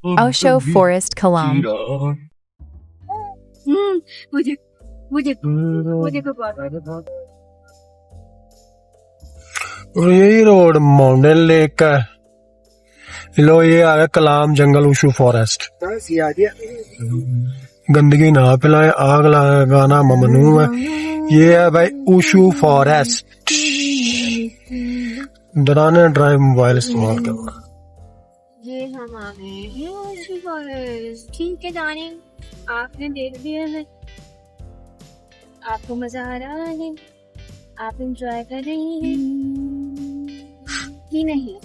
Osho Forest Kalam. मुझे मुझे मुझे तो बहुत और यही रोड माउंटेन लेक का है। लो ये आ गया कलाम जंगल उशू फॉरेस्ट। गंदगी ना फैलाए, आग लगाना ममनू है। ये है भाई उशू फॉरेस्ट। डराने ड्राइव मोबाइल इस्तेमाल करना। ये हम आ गए हैं उसी फॉरेस्ट। ठीक है जाने, आपने देख दिया है, आपको मजा आ रहा है, आप एंजॉय कर रही हैं कि नहीं?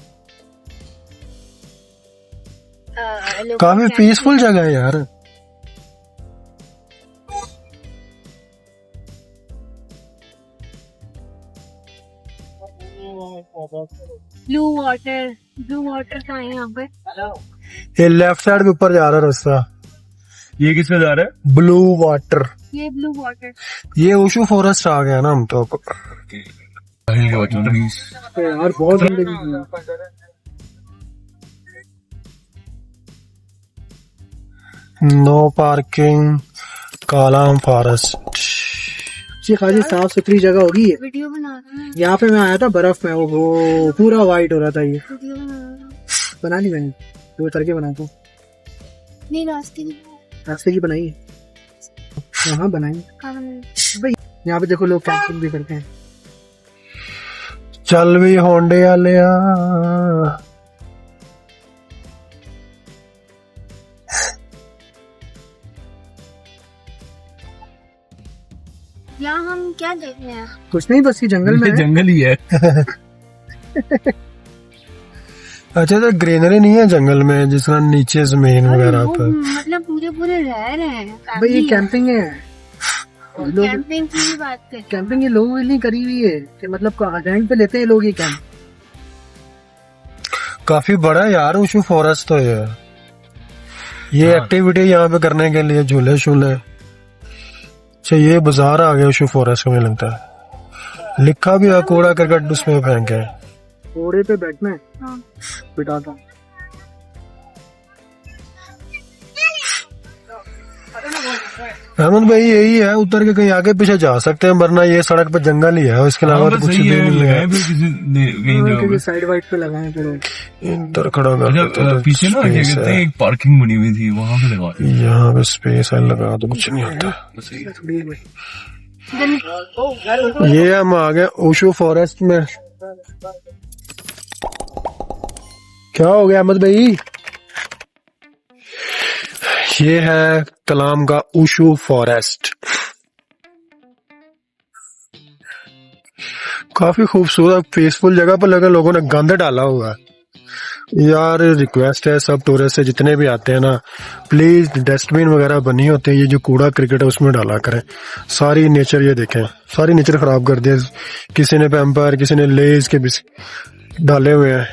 काफी पीसफुल जगह है यार। ब्लू वाटर का है यहाँ पे। ये लेफ्ट साइड के ऊपर जा रहा है रास्ता। ये किस पे जा रहा है? Blue water. ये ब्लू वाटर, ये उशू फॉरेस्ट आ गया ना हम तो। यार बहुत नो पार्किंग कालाम फॉरेस्ट। अच्छी खासी साफ सुथरी जगह होगी ये। वीडियो बना रहा है, यहाँ पे मैं आया था बर्फ में, वो पूरा वाइट हो रहा था। ये वीडियो बना रहा है। बना ली मैंने, तो उतर के बना दो। नहीं रास्ते की रास्ते की बनाई है, यहाँ बनाई भाई। यहाँ पे देखो लोग कैंपिंग भी करते हैं। चल भी होंडे वाले यहाँ हम क्या देख रहे हैं? कुछ नहीं, बस ये जंगल में है। जंगल ही है। अच्छा तो ग्रीनरी नहीं है जंगल में जिस तरह नीचे जमीन वगैरह लोग पर। मतलब पूरे रह रहे हैं भाई ये कैंपिंग है। लोग कैंपिंग की भी बात कर। कैंपिंग ये लोगों के लिए करी हुई है कि मतलब रेंट पे लेते हैं लोग ये कैंप। काफी बड़ा है यार उशू फॉरेस्ट तो ये एक्टिविटी यहाँ पे करने के लिए झूले शूले। अच्छा ये बाजार आ गया उशू फॉरेस्ट में लगता है। लिखा भी है कूड़ा करकट उसमें फेंके। घोड़े पे बैठना है, हाँ। बिठाता। अहमद भाई यही है, उतर के कहीं आगे पीछे जा सकते हैं, वरना ये सड़क पे जंगल ही है, इसके अलावा तो कुछ भी नहीं है। साइड वाइड पे लगाए फिर इधर खड़ा कर देते हैं, पीछे ना क्या कहते हैं, एक पार्किंग बनी हुई थी, वहां पे लगा। यहाँ पे स्पेस है, लगा तो कुछ नहीं होता। ये हम आ गए उशू फॉरेस्ट में। क्या हो गया अहमद भाई? ये है कलाम का उशू फॉरेस्ट। काफी खूबसूरत पीसफुल जगह पर लगा लोगों ने गंद डाला हुआ है यार। रिक्वेस्ट है सब टूरिस्ट से जितने भी आते हैं ना, प्लीज डस्टबिन वगैरह बनी होते हैं, ये जो कूड़ा क्रिकेट है उसमें डाला करें। सारी नेचर ये देखें, सारी नेचर खराब कर दिया। किसी ने पैम्पर, किसी ने लेज के बिस्किट डाले हुए हैं।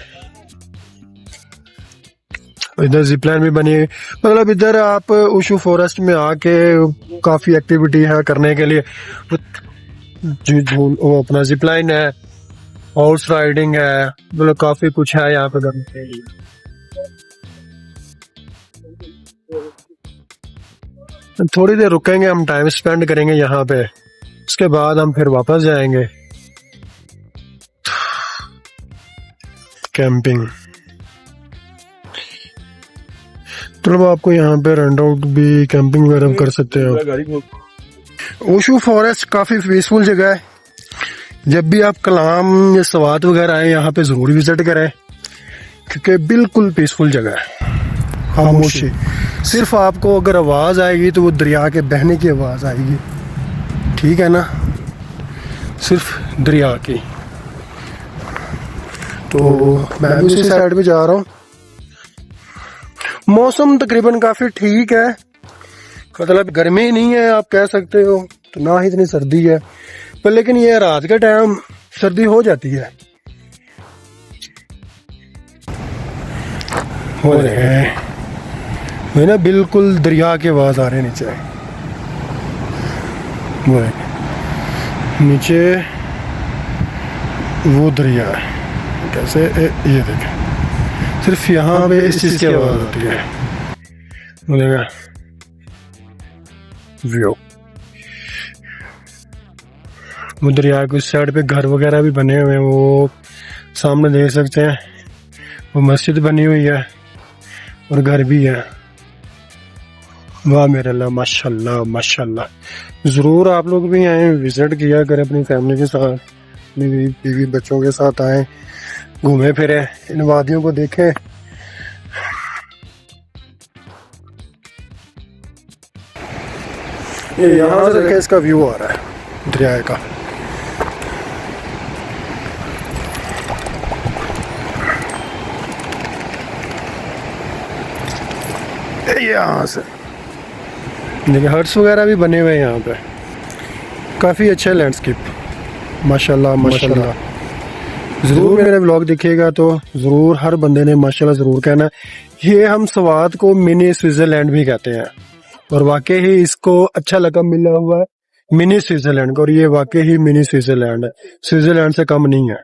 इधर जिपलाइन भी बनी है। मतलब इधर आप उशू फॉरेस्ट में आके काफी एक्टिविटी है करने के लिए। वो अपना जिपलाइन है, हॉर्स राइडिंग है, मतलब काफी कुछ है यहाँ पे करने के लिए। थोड़ी देर रुकेंगे, हम टाइम स्पेंड करेंगे यहाँ पे, उसके बाद हम फिर वापस जाएंगे कैंपिंग। तो आपको यहाँ पे रेंट आउट भी कैंपिंग वगैरह कर सकते हो। उशू फॉरेस्ट काफी पीसफुल जगह है। जब भी आप कलाम या सवात वगैरह आए यहाँ पे जरूर विजिट करें, क्योंकि बिल्कुल पीसफुल जगह है, खामोशी। सिर्फ आपको अगर आवाज आएगी तो वो दरिया के बहने की आवाज आएगी, ठीक है ना, सिर्फ दरिया की। तो मैं भी उसी साइड पे जा रहा हूँ। मौसम तकरीबन काफी ठीक है, मतलब गर्मी नहीं है आप कह सकते हो, तो ना ही इतनी सर्दी है, पर लेकिन ये रात के टाइम सर्दी हो जाती है। हो रहे ना बिल्कुल दरिया के आवाज आ रहे नीचे। वो नीचे वो दरिया है, कैसे ये देखें, सिर्फ यहाँ पे इस चीज की आवाज होती है। व्यू दरिया के उस साइड पे घर वगैरह भी बने हुए हैं, वो सामने देख सकते हैं, वो मस्जिद बनी हुई है और घर भी है। वाह मेरे अल्लाह, माशाल्लाह माशाल्लाह। जरूर आप लोग भी आए, विजिट किया करें अपनी फैमिली के साथ, अपनी बीवी बच्चों के साथ आए, घूमे फिरे, इन वादियों को देखें। ये यहाँ से देखें, इसका व्यू आ रहा है दरिया का। यहाँ से देखिए हट्स वगैरह भी बने हुए हैं यहाँ पे, काफ़ी अच्छा लैंडस्केप, माशाल्लाह माशाल्लाह। ज़रूर मेरा व्लॉग देखिएगा तो ज़रूर हर बंदे ने माशाल्लाह ज़रूर कहना। ये हम स्वात को मिनी स्विट्ज़रलैंड भी कहते हैं और वाकई ही इसको अच्छा लगा मिला हुआ है मिनी स्विट्ज़रलैंड को, और ये वाकई ही मिनी स्विट्ज़रलैंड है, स्विट्ज़रलैंड से कम नहीं है।